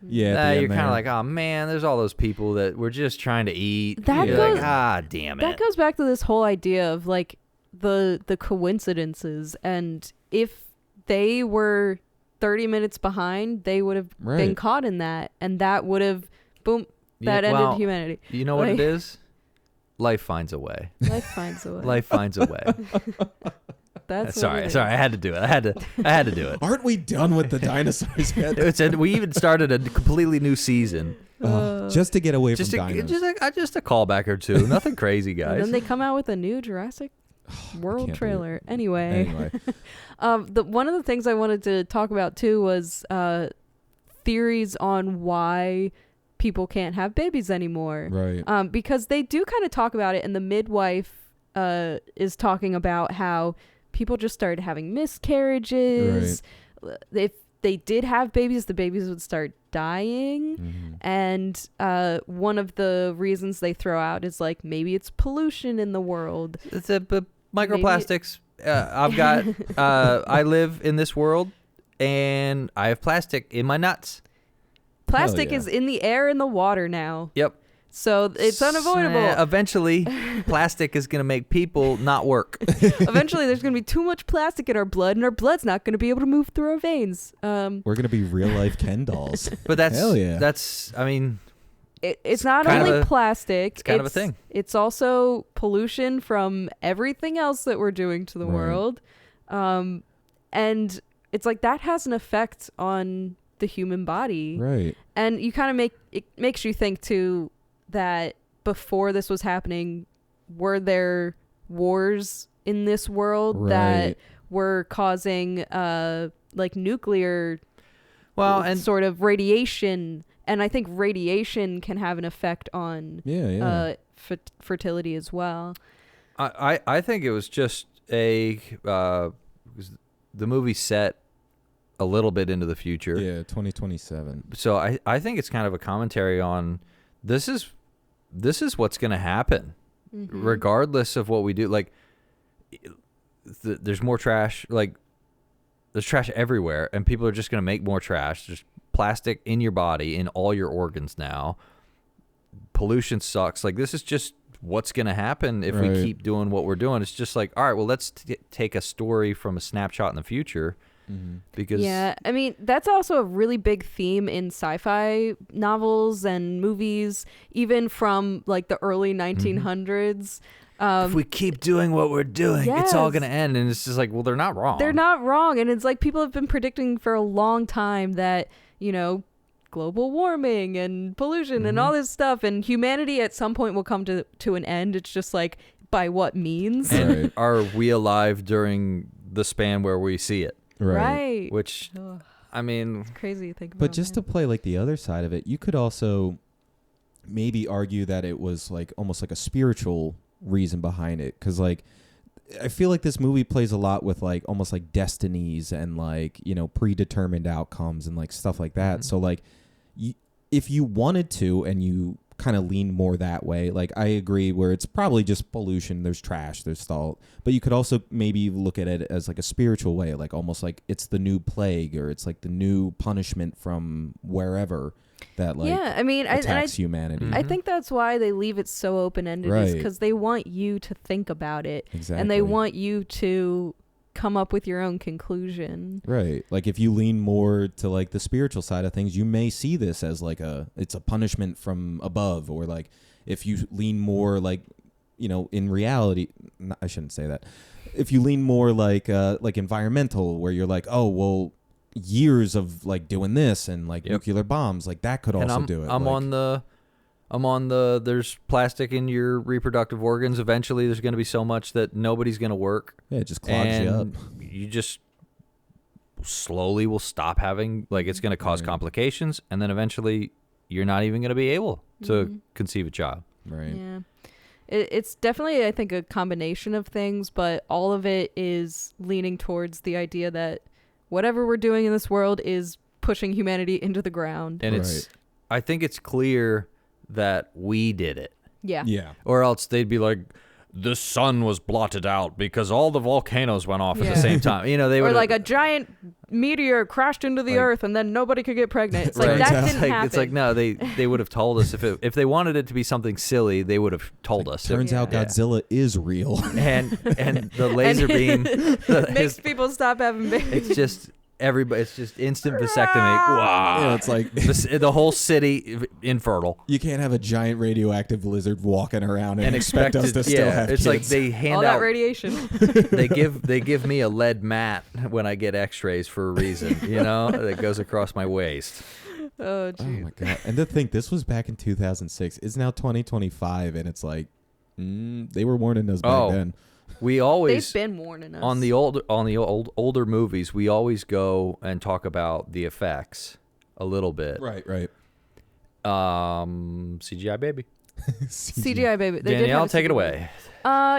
Yeah, you're kind of like, oh man, there's all those people that were just trying to eat. That you're goes, like, damn it. That goes back to this whole idea of like the coincidences, and if they were 30 minutes behind, they would have been caught in that, and that would have ended humanity. You know what it is? Life finds a way. Life finds a way. Life finds a way. That's sorry. I had to do it. I had to do it. Aren't we done with the dinosaurs yet? We even started a completely new season. Just to get away from dinos. Just a callback or two. Nothing crazy, guys. And then they come out with a new Jurassic World trailer. Anyway. One of the things I wanted to talk about too was theories on why people can't have babies anymore. Right. Because they do kind of talk about it, and the midwife is talking about how people just started having miscarriages. Right. If they did have babies, the babies would start dying. And one of the reasons they throw out is like, maybe it's pollution in the world. It's microplastics. I've got I live in this world, and I have plastic in my nuts. Plastic is in the air and the water now. Yep. So it's unavoidable. Eventually, plastic is going to make people not work. Eventually, there's going to be too much plastic in our blood, and our blood's not going to be able to move through our veins. We're going to be real life Ken dolls. But hell yeah. I mean, it's not kind of only a- plastic. it's kind of a thing. It's also pollution from everything else that we're doing to the Right. world. And it's like that has an effect on the human body. Right. And you kind of it makes you think too that before this was happening, were there wars in this world that Right. were causing like nuclear and sort of radiation? And I think radiation can have an effect on fertility as well. I think it was just the movie set a little bit into the future. Yeah, 2027. So I think it's kind of a commentary on this is what's going to happen regardless of what we do. Like there's more trash, like there's trash everywhere and people are just going to make more trash. There's plastic in your body, in all your organs now. Pollution sucks. Like this is just what's going to happen if we keep doing what we're doing. It's just like, all right, well, let's take a story from a snapshot in the future. Because I mean, that's also a really big theme in sci-fi novels and movies, even from like the early 1900s. If we keep doing what we're doing, it's all going to end. And it's just like, well, they're not wrong. They're not wrong. And it's like people have been predicting for a long time that, you know, global warming and pollution and all this stuff, and humanity at some point will come to an end. It's just like, by what means? And are we alive during the span where we see it? Right. Which, I mean, it's crazy to think about. But just to play like the other side of it, you could also maybe argue that it was like almost like a spiritual reason behind it, because like I feel like this movie plays a lot with like almost like destinies and like, you know, predetermined outcomes and like stuff like that. So like if you wanted to and you kind of lean more that way, like I agree where it's probably just pollution, there's trash, there's salt, but you could also maybe look at it as like a spiritual way, like almost like it's the new plague or it's like the new punishment from wherever that like I mean, attacks humanity. I think that's why they leave it so open-ended, is because they want you to think about it. Exactly. And they want you to come up with your own conclusion. Right. Like if you lean more to like the spiritual side of things, you may see this as like it's a punishment from above, or like if you lean more like, you know, in reality, I shouldn't say that. If you lean more like environmental, where you're like, oh, well, years of like doing this and like nuclear bombs, like that could also do it. I'm on the there's plastic in your reproductive organs. Eventually there's going to be so much that nobody's going to work. Yeah, it just clogs you up. You just slowly will stop having, like, it's going to cause complications, and then eventually you're not even going to be able to conceive a child. Right. Yeah. It's definitely, I think, a combination of things, but all of it is leaning towards the idea that whatever we're doing in this world is pushing humanity into the ground. And I think it's clear that we did it. Yeah. Yeah. Or else they'd be like, the sun was blotted out because all the volcanoes went off at the same time. You know, they or would like a giant meteor crashed into the earth and then nobody could get pregnant. It's like Right. that didn't happen. It's like, no, they would have told us if they wanted it to be something silly, they would have told us. Turns out Godzilla is real. And the laser beam makes people stop having babies. It's just everybody. It's just instant vasectomy. Wow. Yeah, it's like the whole city infertile. you can't have a giant radioactive lizard walking around and expect us to still have it's kids. like they hand all out that radiation. they give me a lead mat when I get X-rays for a reason, you know, that goes across my waist. Oh, oh geez. my god! And to think this was back in 2006. It's now 2025, and it's like they were warning us back then. We always They've been warning us. on the older movies. We always go and talk about the effects a little bit. Right. CGI baby. CGI baby. They did Danielle, have a take it CGI away.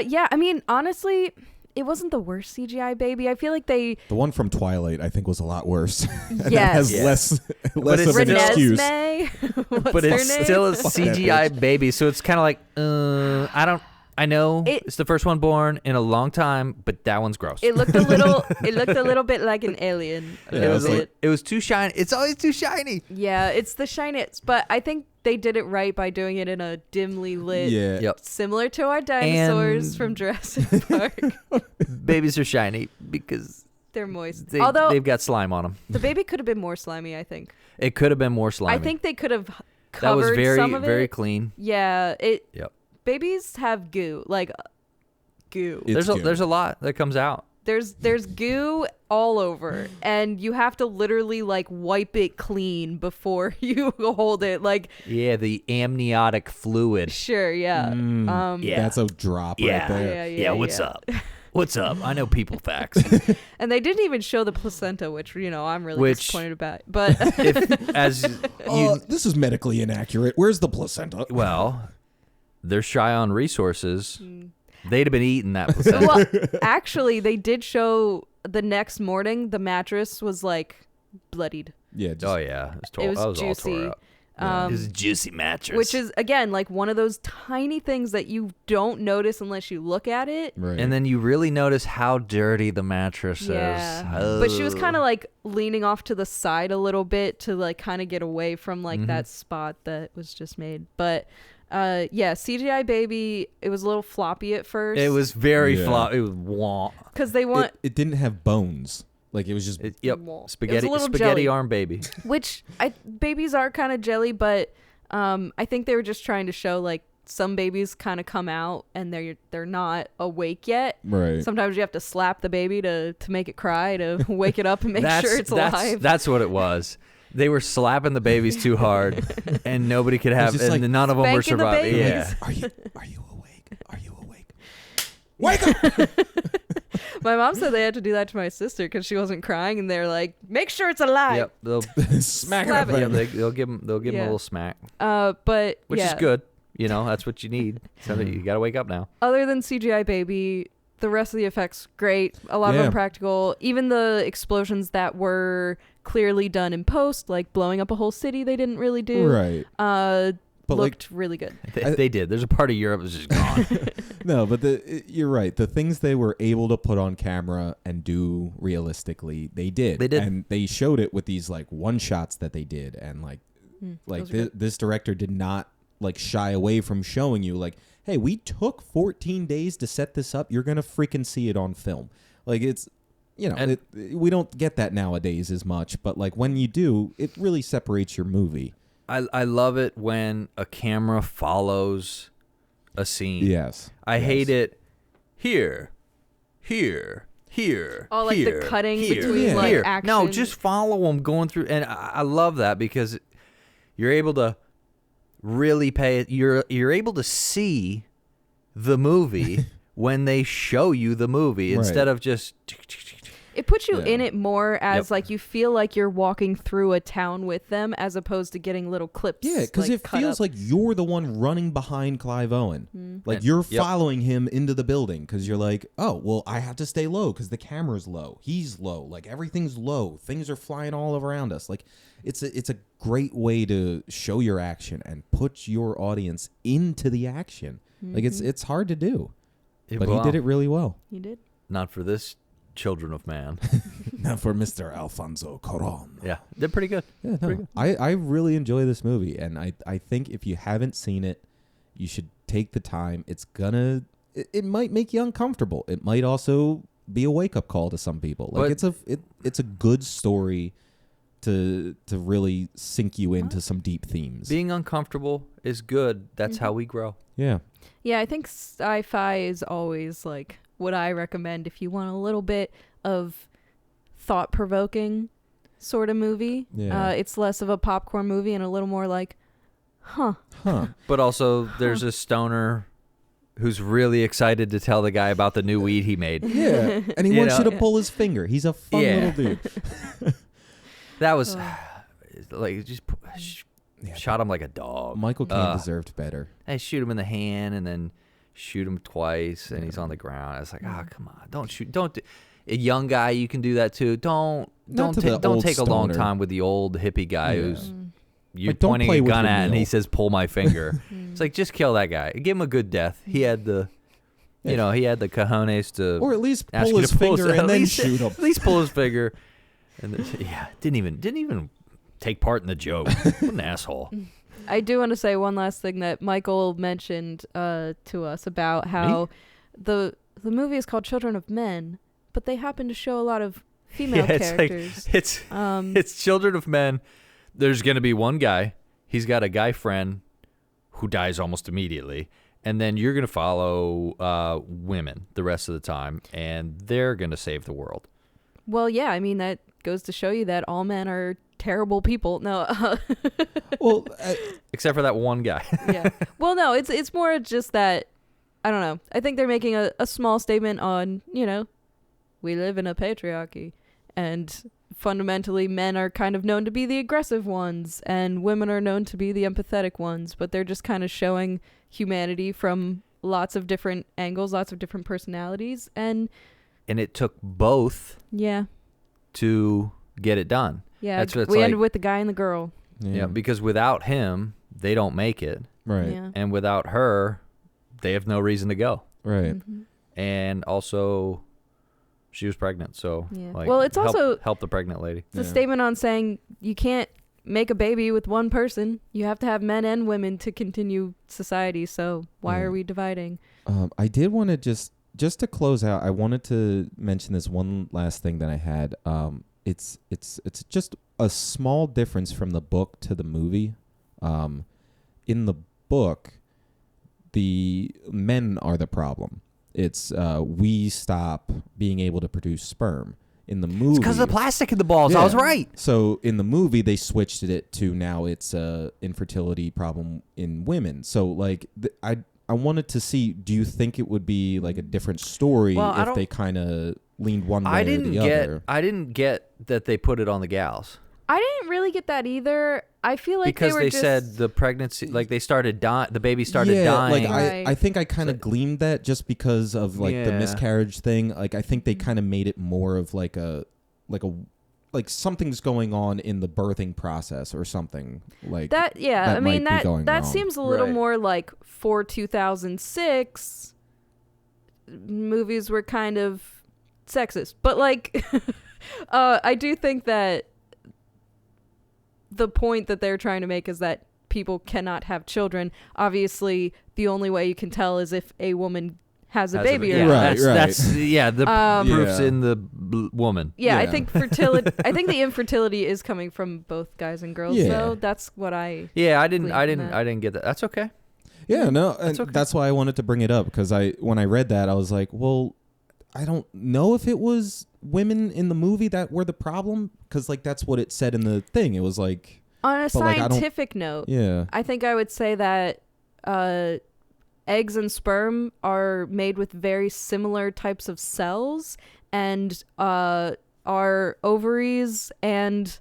Yeah, I mean, honestly, it wasn't the worst CGI baby. I feel like they... The one from Twilight, I think, was a lot worse. And that Yes. has less But it's of an excuse. Renesmee? What's But their it's name? still a Fuck that CGI baby, so it's kind of like, I know it's the first one born in a long time, but that one's gross. It looked a little bit like an alien. A little bit. It was too shiny. It's always too shiny. Yeah, it's the shiniest, but I think they did it right by doing it in a dimly lit, Yep. similar to our dinosaurs And- from Jurassic Park. Babies are shiny because They're moist. they've Although got slime on them. the baby could have been more slimy, I think. It could have been more slimy. I think they could have covered very some of very it. clean. Yeah, Yep. babies have goo, like goo. It's There's a lot that comes out. There's goo all over, and you have to literally like wipe it clean before you hold it. Like, Yeah, the amniotic fluid. sure, yeah. Yeah. That's a drop right there. Yeah, what's yeah. up? What's up? I know people facts. And they didn't even show the placenta, which I'm really Which- disappointed about. But If as you This is medically inaccurate. Where's the placenta? well, they're shy on resources. They'd have been eating that placenta. well, actually, they did show the next morning the mattress was like bloodied. Yeah. Just, Oh yeah, It was all tore juicy. up. It was a juicy mattress. Which is again like one of those tiny things that you don't notice unless you look at it. Right. and then you really notice how dirty the mattress Yeah. is. But she was kind of like leaning off to the side a little bit to like kind of get away from like that spot that was just made. But yeah, CGI baby, it was a little floppy at first. It was very Yeah. flop. It was wah. because they want it didn't have bones. Like it was just. Yep, Wah. It was a spaghetti little spaghetti jelly. arm baby. which babies are kind of jelly, but I think they were just trying to show like some babies kind of come out and they're not awake yet. Right. Sometimes you have to slap the baby to make it cry to wake it up and make sure it's alive. That's what it was. They were slapping the babies too hard, and nobody could have, just and like none of them were spanking the surviving. babies. Yeah, Are you awake? Are you awake? Wake up! My mom said they had to do that to my sister because she wasn't crying, and they're like, "Make sure it's alive." yep. They'll Smack Slap her. it. yeah, they'll give them a Yeah. little smack, But which yeah, is good. You know, that's what you need. So that you got to wake up now. other than CGI baby, the rest of the effects great. A lot of Yeah. them practical. Even the explosions that were clearly done in post, like blowing up a whole city, they didn't really do. Right. But Looked really good. They did. There's a part of Europe that's just gone. No, but you're right. The things they were able to put on camera and do realistically, they did. They did. And they showed it with these like one shots that they did, and like those are good. this director did not like shy away from showing you like, hey, we took 14 days to set this up. You're gonna freaking see it on film. Like it's. You know, And- we don't get that nowadays as much, but like when you do, it really separates your movie. I love it when a camera follows a scene. Yes. I hate it here. Oh, like the here, cutting here, between, like, here. action. No, just follow them going through, and I love that because you're able to really pay it. You're able to see the movie when they show you the movie Right. instead of just. It puts you Yeah. in it more as Yep. like you feel like you're walking through a town with them as opposed to getting little clips. Yeah, because like, it cut feels up. like you're the one running behind Clive Owen. Like And- you're yep. following him into the building because you're like, oh, well, I have to stay low because the camera's low. He's low. Like everything's low. Things are flying all around us. Like it's a great way to show your action and put your audience into the action. Like it's hard to do, but he did it really well. You did. Not for this children of man. Not for Mr. Alfonso Cuarón. Yeah, they're pretty good. Yeah, no, I really enjoy this movie, and I think if you haven't seen it, you should take the time. It might make you uncomfortable. It might also be a wake up call to some people. Like But- it's a good story to really sink you into some deep themes. Being uncomfortable is good. That's how we grow. Yeah. Yeah, I think sci-fi is always like what I recommend if you want a little bit of thought-provoking sort of movie. Yeah. It's less of a popcorn movie and a little more like, huh. But also, there's a stoner who's really excited to tell the guy about the new weed he made. Yeah. And he You wants know? you to pull his finger. He's a fun Yeah. little dude. That was like just Yeah. shot him like a dog. Michael Caine deserved better. I shoot him in the hand and then shoot him twice, and he's on the ground. It's like, come on, don't shoot, don't. A young guy, you can do that too. Don't to the don't old take a long stoner. time with the old hippie guy Yeah. who's you Like, don't pointing play a with gun your at, and he meal. says, "Pull my finger." It's like, just kill that guy. Give him a good death. He had the. You know, he had the cojones to, Or at least ask pull you his to pull finger and at then least- shoot him. At least pull his finger, and then, didn't even take part in the joke. What an asshole! I do want to say one last thing that Michael mentioned to us about how the movie is called Children of Men, but they happen to show a lot of female Yeah, it's characters. like it's Children of Men. There's gonna be one guy. he's got a guy friend who dies almost immediately, and then you're going to follow women the rest of the time, and they're going to save the world. Well, yeah, I mean, that goes to show you that all men are terrible people. No. Well, Except for that one guy. Yeah. Well, no, it's more just that, I don't know. I think they're making a small statement on, we live in a patriarchy, and fundamentally men are kind of known to be the aggressive ones and women are known to be the empathetic ones, but they're just kind of showing humanity from lots of different angles, lots of different personalities, and it took both to get it done. Yeah, That's what it's we like. ended with the guy and the girl. Yeah, because without him, they don't make it. Right. Yeah. And without her, they have no reason to go. Right. Mm-hmm. And also, she was pregnant, so Yeah. like, Well, it's help, also help the pregnant lady. It's a statement on saying you can't make a baby with one person. You have to have men and women to continue society. So why are we dividing? I did want to just to close out. I wanted to mention this one last thing that I had. It's just a small difference from the book to the movie. In the book, the men are the problem. It's we stop being able to produce sperm. In the movie, Because of the plastic in the balls. I was right. So in the movie, they switched it to now it's a infertility problem in women. So like I wanted to see. Do you think it would be like a different story if they kind of leaned one way or the other? I didn't get that they put it on the gals. I didn't really get that either. I feel like Because they were they just... said the pregnancy, like they started dying, the baby started dying. Like Right. I think I kind of gleaned that just because of like the Yeah. miscarriage thing. Like I think they kind of made it more of like something's going on in the birthing process or something like that. Yeah, that I mean might be going that wrong. seems a little Right. more like for 2006 movies were kind of sexist, but like I do think that the point that they're trying to make is that people cannot have children. Obviously, the only way you can tell is if a woman has a baby or yeah, not. that's the proof's Yeah. in the woman. Yeah, I Yeah. think fertility. I think the infertility is coming from both guys and girls. Yeah. So that's what I. Yeah, I Glean from that. didn't get that. That's okay. Yeah, no, and That's okay. that's why I wanted to bring it up because when I read that I was like, well, I don't know if it was women in the movie that were the problem because like that's what it said in the thing. It was like On a But, like, I don't- scientific note, yeah, I think I would say that eggs and sperm are made with very similar types of cells, and our ovaries and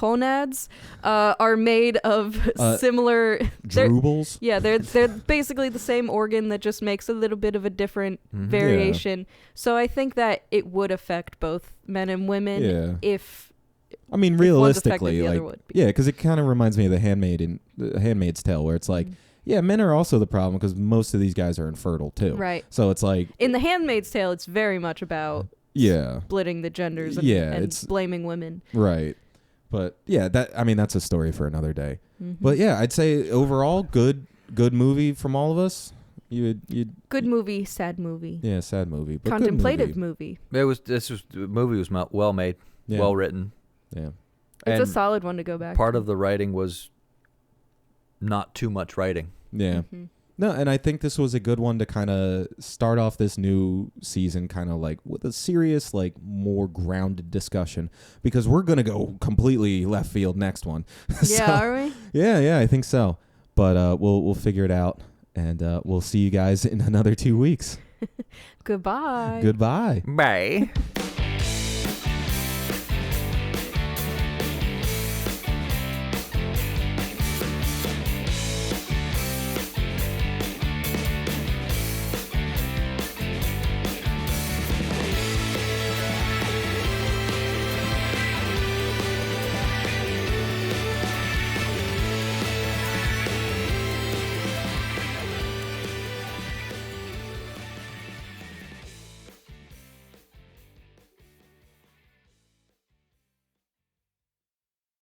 gonads are made of similar. droobles. Yeah, they're basically the same organ that just makes a little bit of a different variation. So I think that it would affect both men and women Yeah. if. I mean, If one's affected, realistically, the other like would be. yeah, because it kind of reminds me of the Handmaid's Tale, where it's like, yeah, men are also the problem because most of these guys are infertile too. Right. So it's like, In The Handmaid's Tale, it's very much about yeah, splitting the genders and, Yeah, and it's- blaming women. right. But yeah, that's a story for another day. Mm-hmm. But yeah, I'd say overall, good movie from all of us. You Good movie, sad movie. yeah, sad movie, but Contemplative good movie. movie. The movie was well made, Yeah. well written. Yeah. It's And a solid one to go back part to. of the writing was not too much writing. Yeah. Mm-hmm. No, and I think this was a good one to kind of start off this new season kind of like with a serious, like more grounded discussion because we're going to go completely left field next one. Yeah, are we? Yeah, I think so. But we'll figure it out and we'll see you guys in another 2 weeks. Goodbye. Goodbye. Bye.